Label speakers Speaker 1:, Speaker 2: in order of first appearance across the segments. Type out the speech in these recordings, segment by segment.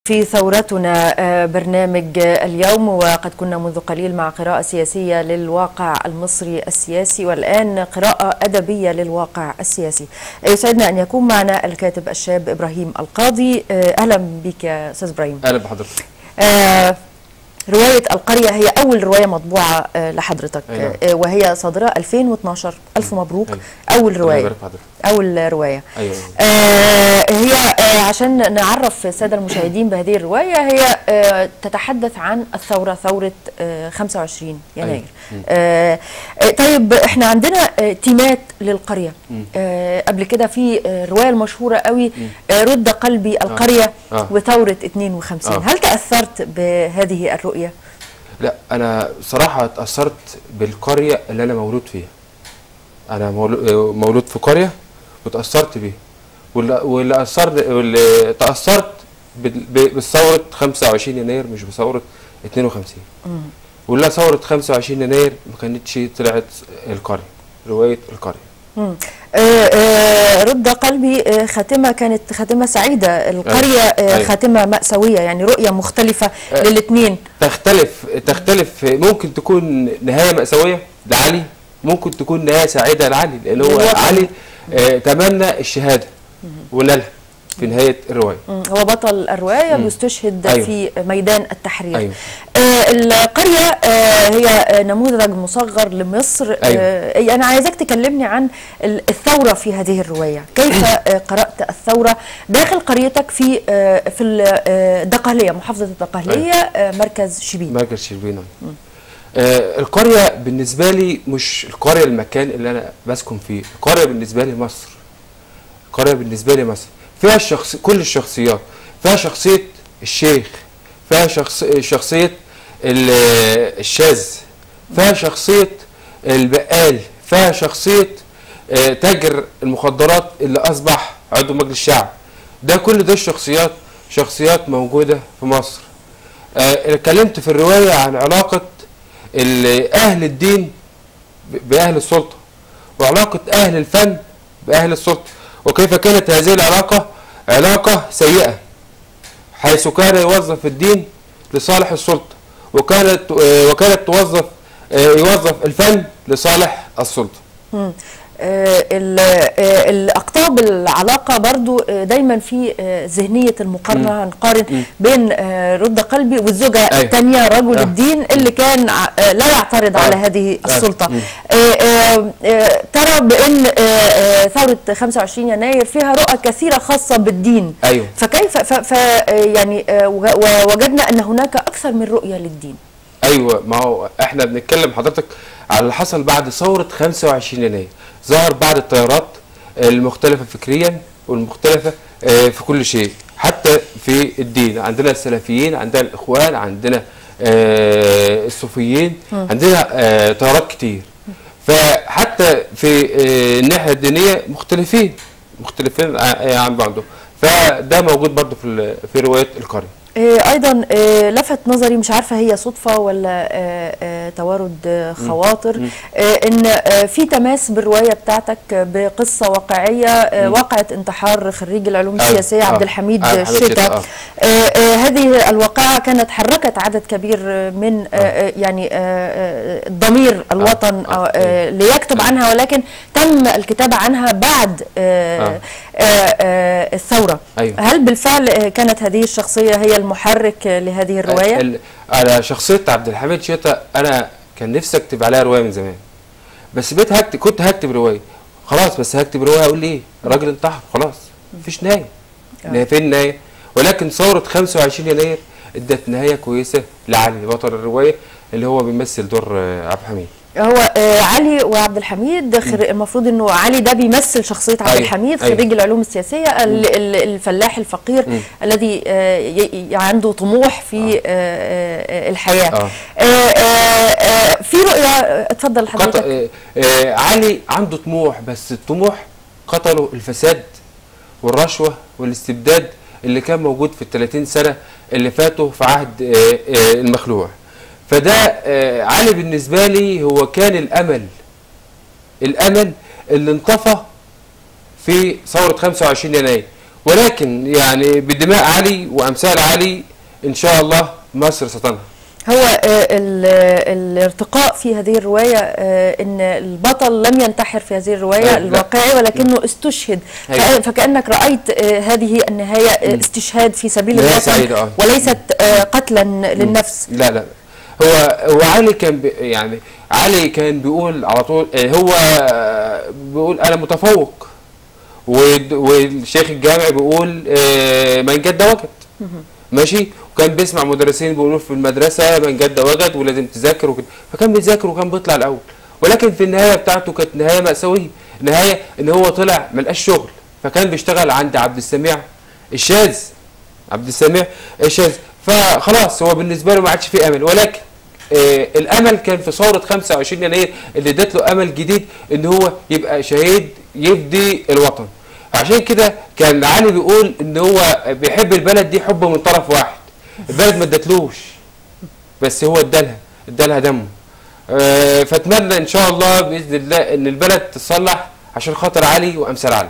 Speaker 1: في ثورتنا برنامج اليوم، وقد كنا منذ قليل مع قراءة سياسية للواقع المصري السياسي، والآن قراءة أدبية للواقع السياسي. يسعدنا أن يكون معنا الكاتب الشاب إبراهيم القاضي. أهلا بك يا أستاذ إبراهيم.
Speaker 2: أهلا بحضرتك.
Speaker 1: رواية القرية هي أول رواية مطبوعة لحضرتك.
Speaker 2: أيوة.
Speaker 1: وهي صادرة 2012. ألف مبروك.
Speaker 2: أيوة.
Speaker 1: أول رواية. أول رواية.
Speaker 2: أيوة.
Speaker 1: هي عشان نعرف السادة المشاهدين بهذه الرواية، هي تتحدث عن الثورة، ثورة 25 يناير. أيوة. طيب احنا عندنا تيمات للقرية. قبل كده في الرواية المشهورة قوي رد قلبي القرية وثورة 52. هل تأثرت بهذه الرؤية؟
Speaker 2: لا، أنا صراحة تأثرت بالقرية اللي أنا مولود فيها. أنا مولود في قرية وتأثرت بيها، واللي تأثرت بثورة 25 يناير مش بثورة 52. ولا ثورة 25 يناير ما كانتش طلعت القرية، رواية القرية.
Speaker 1: رد قلبي خاتمة كانت خاتمة سعيدة، القرية
Speaker 2: أيوة.
Speaker 1: خاتمة مأساوية، يعني رؤية مختلفة للاثنين.
Speaker 2: تختلف، ممكن تكون نهاية مأساوية لعلي، ممكن تكون نهاية سعيدة لعلي، لأن هو علي تمنى الشهادة ونالها في نهاية الرواية.
Speaker 1: هو بطل الرواية بيستشهد
Speaker 2: أيوة.
Speaker 1: في ميدان التحرير.
Speaker 2: أيوة.
Speaker 1: القرية هي نموذج مصغر لمصر.
Speaker 2: أيوة.
Speaker 1: أنا عايزاك تكلمني عن الثورة في هذه الرواية. كيف قرأت الثورة داخل قريتك في الدقهلية، محافظة الدقهلية؟ أيوة. مركز شبين.
Speaker 2: مركز شبين. القرية بالنسبة لي مش القرية المكان اللي أنا بسكن فيه، القرية بالنسبة لي مصر. القرية بالنسبة لي مصر فيها كل الشخصيات، فيها شخصية الشيخ، فيها شخصية الشاذ، فيها شخصية البقال، فيها شخصية تاجر المخدرات اللي أصبح عضو مجلس الشعب. كل ده شخصيات موجودة في مصر. اتكلمت في الرواية عن علاقة أهل الدين بأهل السلطة، وعلاقة أهل الفن بأهل السلطة، وكيف كانت هذه العلاقة علاقة سيئة، حيث كان يوظف الدين لصالح السلطة، وكانت يوظف الفن لصالح السلطة.
Speaker 1: الأقطاب العلاقة برضو دايما في ذهنية المقارنة، هنقارن بين رد قلبي والزوجة الثانية رجل الدين اللي كان لا يعترض على هذه السلطة. ترى بأن ثورة 25 يناير فيها رؤى كثيرة خاصة بالدين.
Speaker 2: أيوة.
Speaker 1: فكيف يعني وجدنا أن هناك أكثر من رؤية للدين.
Speaker 2: أيوة، ما هو احنا بنتكلم حضرتك على اللي حصل بعد ثورة 25 يناير. ظهر بعض التيارات المختلفة فكريا والمختلفة في كل شيء، حتى في الدين. عندنا السلفيين، عندنا الإخوان، عندنا الصوفيين، عندنا تيارات كتير. فحتى في الناحية الدينية مختلفين عن بعضهم. فده موجود برضو في رواية القرية.
Speaker 1: ايضا لفت نظري، مش عارفه هي صدفه ولا توارد خواطر، ان في تماس بالروايه بتاعتك بقصه واقعيه، وقعت انتحار خريج العلوم السياسيه عبد الحميد الشتا. هذه الواقعه كانت حركت عدد كبير من يعني ضمير الوطن ليكتب عنها، ولكن تم الكتابه عنها بعد الثوره. هل بالفعل كانت هذه الشخصيه هي المحرك لهذه الرواية؟
Speaker 2: على شخصية عبد الحميد شتا أنا كان نفسي أكتب عليها رواية من زمان، بس كنت هكتب رواية خلاص، بس هكتب رواية أقول إيه؟ راجل انتحر خلاص، مفيش نهاية. فين النهاية؟ ولكن ثورة 25 يناير ادت نهاية كويسة لعلي بطل الرواية، اللي هو بيمثل دور عبد الحميد.
Speaker 1: هو علي وعبد الحميد المفروض انه علي ده بيمثل شخصيه عبد الحميد خريج العلوم السياسيه، الفلاح الفقير الذي عنده طموح في الحياه. في رؤيه، اتفضل حضرتك.
Speaker 2: علي عنده طموح، بس الطموح قتله الفساد والرشوه والاستبداد اللي كان موجود في ال30 سنه اللي فاتوا في عهد المخلوع. فده علي بالنسبة لي هو كان الأمل اللي انطفى في ثورة 25 يناير، ولكن يعني بدماء علي وامثال علي ان شاء الله مصر ستنهض.
Speaker 1: هو الارتقاء في هذه الرواية ان البطل لم ينتحر في هذه الرواية الواقعي ولكنه استشهد، فكأنك رأيت هذه النهاية استشهاد في سبيل الوطن وليست قتلا للنفس.
Speaker 2: لا لا، هو علي كان يعني علي كان بيقول على طول، هو بيقول انا متفوق، والشيخ الجامعي بيقول من جد وجد. ماشي، وكان بيسمع مدرسين بيقولوا في المدرسه من جد وجد ولازم تذاكر وكده، فكان بيذاكر وكان بيطلع الاول، ولكن في النهايه بتاعته كانت نهايه مأساويه، نهايه ان هو طلع ما لقاش شغل، فكان بيشتغل عند عبد السميع الشاذ، عبد السميع الشاذ، فخلاص هو بالنسبه له ما عادش فيه امل. ولكن الامل كان في ثوره 25 يناير اللي ادت له امل جديد ان هو يبقى شهيد يفدي الوطن. عشان كده كان علي بيقول ان هو بيحب البلد دي حب من طرف واحد، البلد ما ادتلوش بس هو ادالها دمه. فاتمنى ان شاء الله باذن الله ان البلد تتصلح عشان خاطر علي وامثال علي.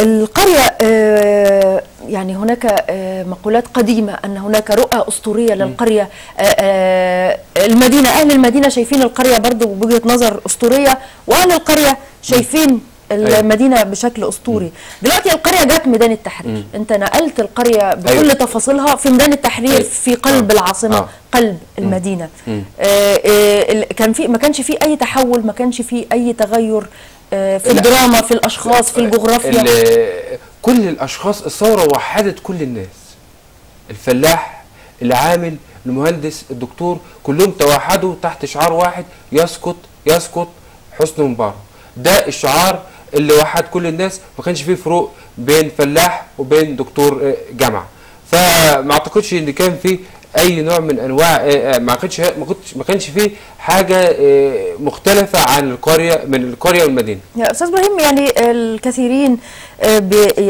Speaker 1: القرية يعني هناك مقولات قديمة أن هناك رؤى أسطورية للقرية. المدينة، أهل المدينة شايفين القرية برضو بوجهة نظر أسطورية، وأهل القرية شايفين المدينة بشكل أسطوري. دلوقتي القرية جت ميدان التحرير، أنت نقلت القرية بكل تفاصيلها في ميدان التحرير في قلب العاصمة، قلب المدينة. كان في، ما كانش في أي تحول، ما كانش في أي تغير في الدراما، في الاشخاص، في الجغرافيا.
Speaker 2: كل الاشخاص، الثوره وحدت كل الناس، الفلاح، العامل، المهندس، الدكتور، كلهم توحدوا تحت شعار واحد: يسقط يسقط حسني مبارك. ده الشعار اللي وحد كل الناس، ما كانش فيه فروق بين فلاح وبين دكتور جامعه. فما اعتقدش ان كان فيه اي نوع من انواع، ما كانش فيه حاجه مختلفه عن القريه، من القريه والمدينه.
Speaker 1: يا استاذ ابراهيم، يعني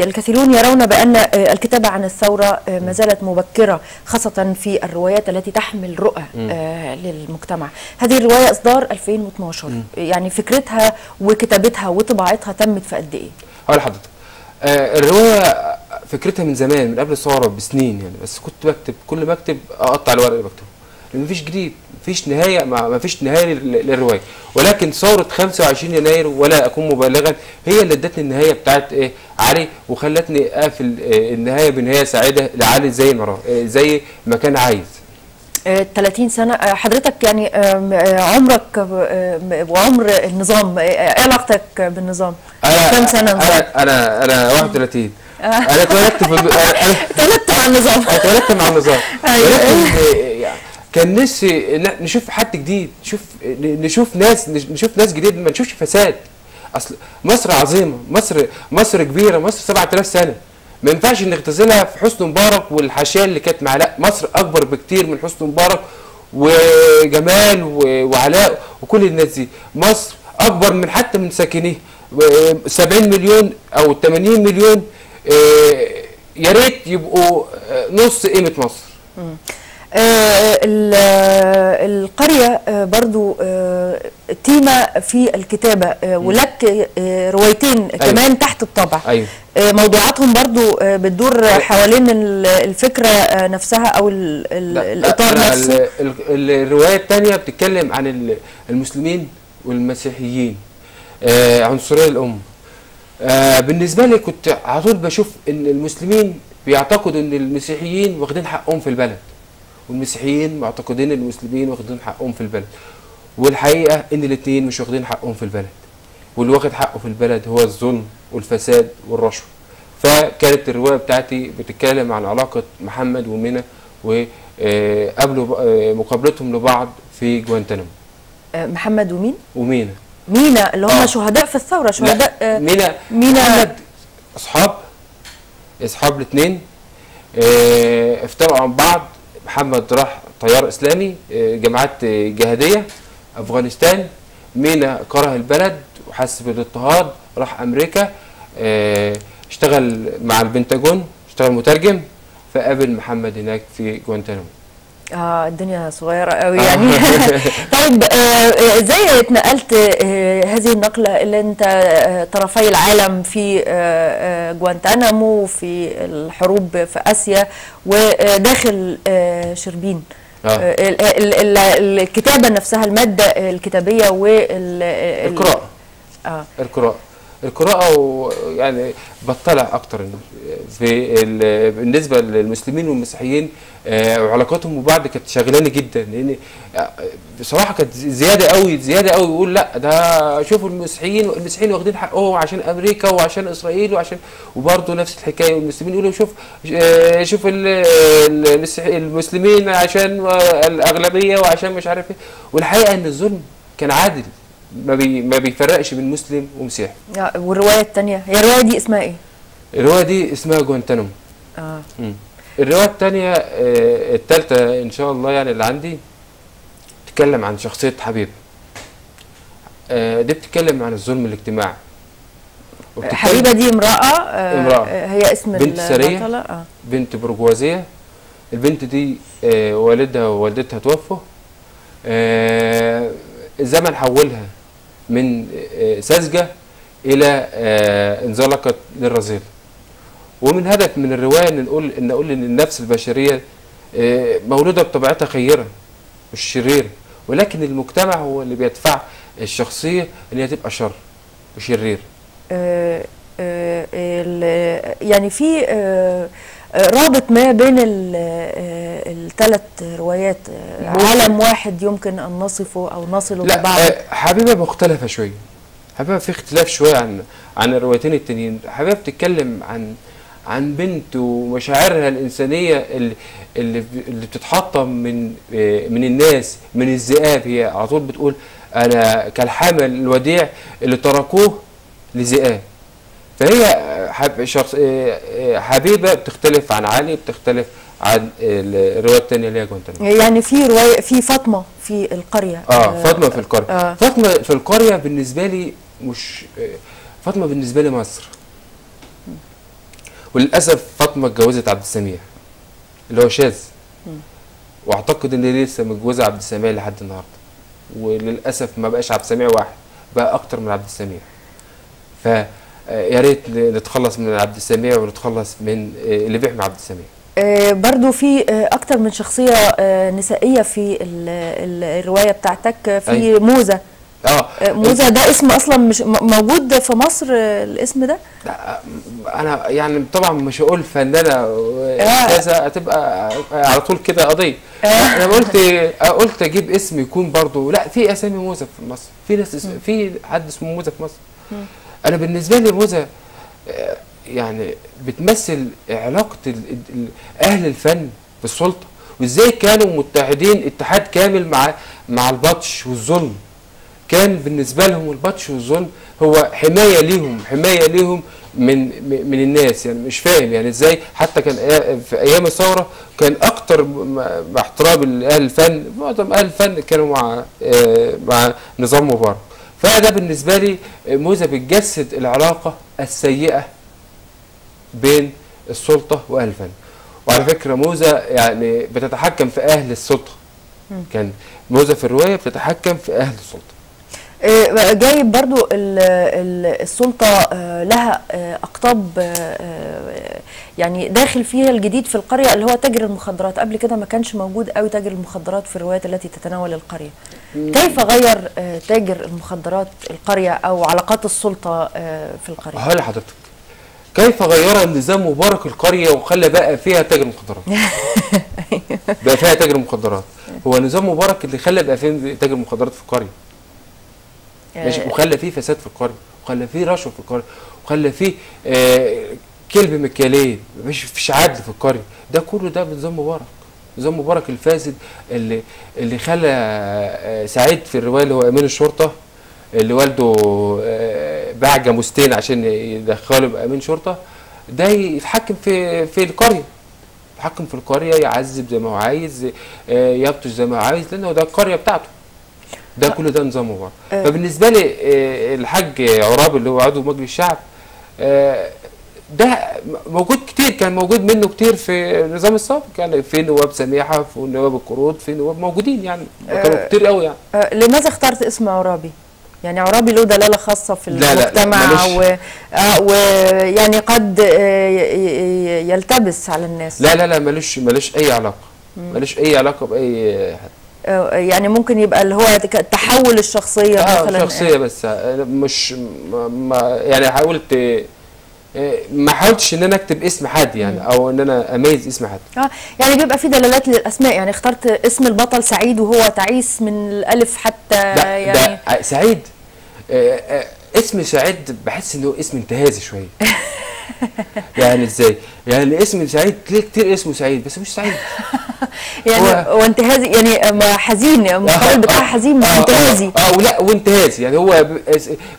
Speaker 1: الكثيرون يرون بان الكتابه عن الثوره ما زالت مبكره، خاصه في الروايات التي تحمل رؤى للمجتمع. هذه الروايه اصدار 2012، يعني فكرتها وكتابتها وطباعتها تمت في قد ايه؟
Speaker 2: هقول لحضرتك، الروايه فكرتها من زمان، من قبل الثوره بسنين يعني، بس كنت بكتب، كل ما اكتب اقطع الورق اللي بكتبه، لان مفيش جديد، مفيش نهايه، ما فيش نهايه للروايه. ولكن ثوره 25 يناير ولا اكون مبالغا هي اللي ادتني النهايه بتاعت علي، وخلتني اقفل النهايه بنهايه سعيده لعلي زي ما كان عايز.
Speaker 1: 30 سنة حضرتك، يعني عمرك وعمر النظام، ايه علاقتك بالنظام؟ كم سنة نظام؟
Speaker 2: أنا 31. أنا اتولدت
Speaker 1: مع النظام.
Speaker 2: اتولدت مع النظام. ولكن كان نفسي نشوف حد جديد، نشوف ناس جديد، ما نشوفش فساد. أصل مصر عظيمة، مصر كبيرة، مصر 7000 سنة. ما ينفعش نختزلها في حسني مبارك والحاشيه اللي كانت معاه، لا، مصر اكبر بكتير من حسني مبارك وجمال وعلاء وكل الناس دي. مصر اكبر من حتى من ساكنيه، 70 مليون او 80 مليون، يا ريت يبقوا نص قيمه مصر.
Speaker 1: القرية برضو تيمة في الكتابة، ولك روايتين كمان تحت الطبع. موضوعاتهم برضو بتدور حوالين الفكرة نفسها أو الإطار نفسه.
Speaker 2: الرواية الثانية بتتكلم عن المسلمين والمسيحيين، عنصرية الأمة. بالنسبة لي كنت على طول بشوف إن المسلمين بيعتقدوا إن المسيحيين واخدين حقهم في البلد، والمسيحيين معتقدين ان المسلمين واخدين حقهم في البلد، والحقيقه ان الاثنين مش واخدين حقهم في البلد، واللي واخد حقه في البلد هو الظلم والفساد والرشوه. فكانت الروايه بتاعتي بتتكلم عن علاقه محمد ومنى وقبلوا مقابلتهم لبعض في جوانتانامو.
Speaker 1: محمد ومين؟
Speaker 2: مينا
Speaker 1: اللي هم شهداء في الثوره، شهداء.
Speaker 2: مينا محمد اصحاب الاثنين، افترقوا عن بعض. محمد راح طيار اسلامي، جماعات جهاديه افغانستان. مينا كره البلد وحس بالاضطهاد، راح امريكا، اشتغل مع البنتاجون، اشتغل مترجم، فقابل محمد هناك في جوانتانامو.
Speaker 1: الدنيا صغيرة قوي يعني. طيب ازاي اتنقلت هذه النقلة اللي انت طرفي العالم في جوانتانامو، في الحروب في اسيا، وداخل شربين؟ الكتابة نفسها، المادة الكتابية
Speaker 2: القراءة. القراءة يعني بطلع أكتر بالنسبة للمسلمين والمسيحيين، وعلاقاتهم ببعض كانت شاغلاني جدا، لأن بصراحة كانت زيادة قوي يقول لا ده شوفوا المسيحيين واخدين حقهم عشان أمريكا وعشان إسرائيل وبرضه نفس الحكاية، والمسلمين يقولوا شوف المسلمين عشان الأغلبية وعشان مش عارف إيه، والحقيقة إن الظلم كان عادل، ما بيفرقش بين مسلم ومسيحي.
Speaker 1: والرواية الثانية، هي الرواية دي اسمها ايه؟
Speaker 2: الرواية دي اسمها جوانتانامو. الرواية الثانية الثالثة ان شاء الله يعني اللي عندي بتتكلم عن شخصية حبيب. دي بتتكلم عن الظلم الاجتماعي.
Speaker 1: حبيبة دي امرأة هي اسم
Speaker 2: بنت سرية، بنت برجوازية. البنت دي والدها ووالدتها توفوا. الزمن حولها من ساذجة إلى انزلقت للرذيلة. ومن هدف من الرواية إن نقول إن النفس البشرية مولودة بطبيعتها خيرة مش شريرة، ولكن المجتمع هو اللي بيدفع الشخصية إن هي تبقى شر وشرير.
Speaker 1: يعني في رابط ما بين الثلاث روايات، عالم واحد يمكن ان نصفه او نصله ببعض؟
Speaker 2: لا، حبيبة مختلفة شوية، حبيبة في اختلاف شوية عن الروايتين التانيين. حبيبة بتتكلم عن بنت ومشاعرها الإنسانية اللي بتتحطم من الناس، من الذئاب. هي على طول بتقول أنا كالحمل الوديع اللي تركوه لذئاب. فهي حبيبة بتختلف عن علي، بتختلف عن الرواية الثانية اللي هي جوانتانامو.
Speaker 1: يعني في رواية في فاطمة في القرية.
Speaker 2: فاطمة في القرية. فاطمة في القرية بالنسبة لي مش فاطمة، بالنسبة لي مصر. وللأسف فاطمة اتجوزت عبد السميع اللي هو شاذ، واعتقد ان هي لسه متجوزة عبد السميع لحد النهارده، وللأسف ما بقاش عبد السميع واحد، بقى أكتر من عبد السميع. يا ريت نتخلص من عبد السميع ونتخلص من اللي بيحمي عبد السميع.
Speaker 1: برضو في اكتر من شخصية نسائية في الرواية بتاعتك. في موزة. موزة ده اسم اصلا مش موجود في مصر الاسم ده؟
Speaker 2: انا يعني طبعا مش هقول فنانة كذا هتبقى على طول كده قضية. انا قلت اجيب اسم يكون برضو، لا في اسامي موزة في مصر، في ناس في حد اسمه موزة في مصر. انا بالنسبة لي موزة يعني بتمثل علاقة أهل الفن بالسلطة، وإزاي كانوا متحدين اتحاد كامل مع البطش والظلم. كان بالنسبة لهم البطش والظلم هو حماية ليهم من الناس. يعني مش فاهم يعني إزاي حتى كان في أيام الثورة كان أكتر مع احترام أهل الفن، معظم أهل الفن كانوا مع نظام مبارك. فده بالنسبة لي موزة بتجسد العلاقة السيئة بين السلطة وأهل الفن. وعلى فكرة موزة يعني بتتحكم في أهل السلطة. كان موزة في الرواية بتتحكم في أهل السلطة.
Speaker 1: جايب برضو السلطة لها أقطاب يعني داخل فيها الجديد في القرية اللي هو تاجر المخدرات. قبل كده ما كانش موجود قوي تاجر المخدرات في الروايات التي تتناول القرية. كيف غير تاجر المخدرات القرية أو علاقات السلطة في القرية؟
Speaker 2: هقول لحضرتك كيف غير النظام مبارك القرية وخلى بقى فيها تاجر مخدرات. بقى فيها تاجر مخدرات. هو نظام مبارك اللي خلى بقى فيه تاجر مخدرات في القرية. ماشي، وخلى فيه فساد في القرية، وخلى فيه رشوة في القرية، وخلى فيه كلب مكيالين، مفيش عدل في القرية. ده كله ده بنظام مبارك. نظام مبارك الفاسد اللي خلى سعيد في الرواية اللي هو أمين الشرطة اللي والده باع جاموستين عشان يدخله بأمين شرطة، ده يتحكم في القرية. يتحكم في القرية، يعذب زي ما هو عايز، يبطش زي ما هو عايز، لأنه ده القرية بتاعته. ده كله ده نظام مبارك. فبالنسبة لي الحاج عراب اللي هو عضو مجلس الشعب ده موجود كتير، كان موجود منه كتير في النظام السابق، يعني في نواب سميحه، في نواب القروض، في نواب موجودين يعني كانوا كتير قوي يعني.
Speaker 1: لماذا اخترت اسم عرابي؟ يعني عرابي له دلاله خاصه في المجتمع، ويعني قد يلتبس على الناس.
Speaker 2: لا لا لا، ملوش اي علاقه، ملوش اي علاقه باي حد.
Speaker 1: يعني ممكن يبقى اللي هو تحول الشخصيه مثلا.
Speaker 2: شخصيه بس، مش يعني حاولت، ما حاولتش ان انا اكتب اسم حد يعني، او ان انا اميز اسم حد.
Speaker 1: يعني بيبقى في دلالات للاسماء، يعني اخترت اسم البطل سعيد وهو تعيس من الالف حتى.
Speaker 2: لا
Speaker 1: يعني
Speaker 2: ده سعيد، اسم سعيد بحس انه اسم انتهازي شويه. يعني ازاي؟ يعني اسم سعيد تلاقي كتير اسمه سعيد بس مش سعيد.
Speaker 1: يعني وانتهازي، يعني حزين، المقابل بتاعها حزين مش انتهازي.
Speaker 2: ولا وانتهازي، يعني هو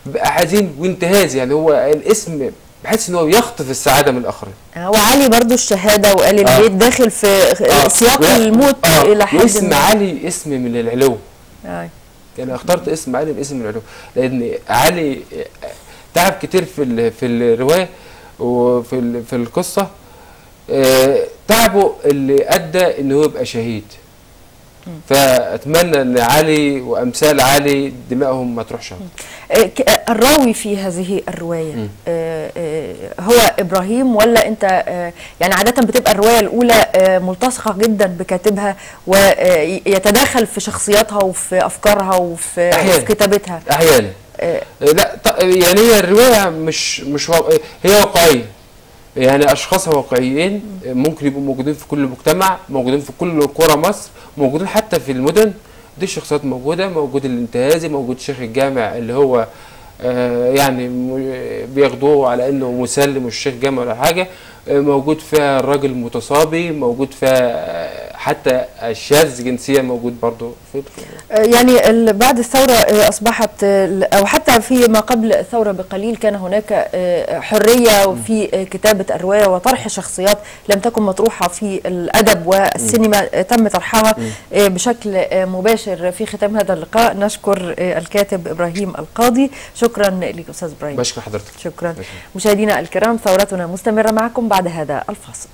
Speaker 2: بقى حزين وانتهازي، يعني هو الاسم بحس ان هو يخطف السعاده من الاخرين.
Speaker 1: وعلي برضو الشهاده وقال البيت داخل في سياق الموت الى حد ما.
Speaker 2: اسم علي اسم من العلو. يعني اخترت اسم علي باسم العلو، لان علي تعب كتير في الروايه وفي القصه، تعبه اللي ادى ان هو يبقى شهيد. فاتمنى ان علي وامثال علي دمائهم ما تروحش.
Speaker 1: الراوي في هذه الروايه هو ابراهيم، ولا انت يعني عاده بتبقى الروايه الاولى ملتصقه جدا بكاتبها ويتداخل في شخصياتها وفي افكارها وفي كتابتها؟
Speaker 2: احيانا لا، يعني هي الروايه مش هي واقعيه، يعني اشخاصها واقعيين، ممكن يبقوا موجودين في كل مجتمع، موجودين في كل قرى مصر، موجودين حتى في المدن. دي الشخصيات موجوده، موجود الانتهازي، موجود شيخ الجامع اللي هو يعني بياخدوه على انه مسلم والشيخ جامع ولا حاجه، موجود فيها الراجل المتصابي، موجود فيها حتى الشاذ جنسيا موجود برضه.
Speaker 1: يعني بعد الثوره اصبحت، او حتى في ما قبل الثوره بقليل، كان هناك حريه في كتابه الروايه وطرح شخصيات لم تكن مطروحه في الادب والسينما، تم طرحها بشكل مباشر. في ختام هذا اللقاء نشكر الكاتب ابراهيم القاضي. شكرا لك استاذ ابراهيم.
Speaker 2: بشكر حضرتك.
Speaker 1: شكرا. مشاهدينا الكرام، ثورتنا مستمره معكم بعد هذا الفاصل.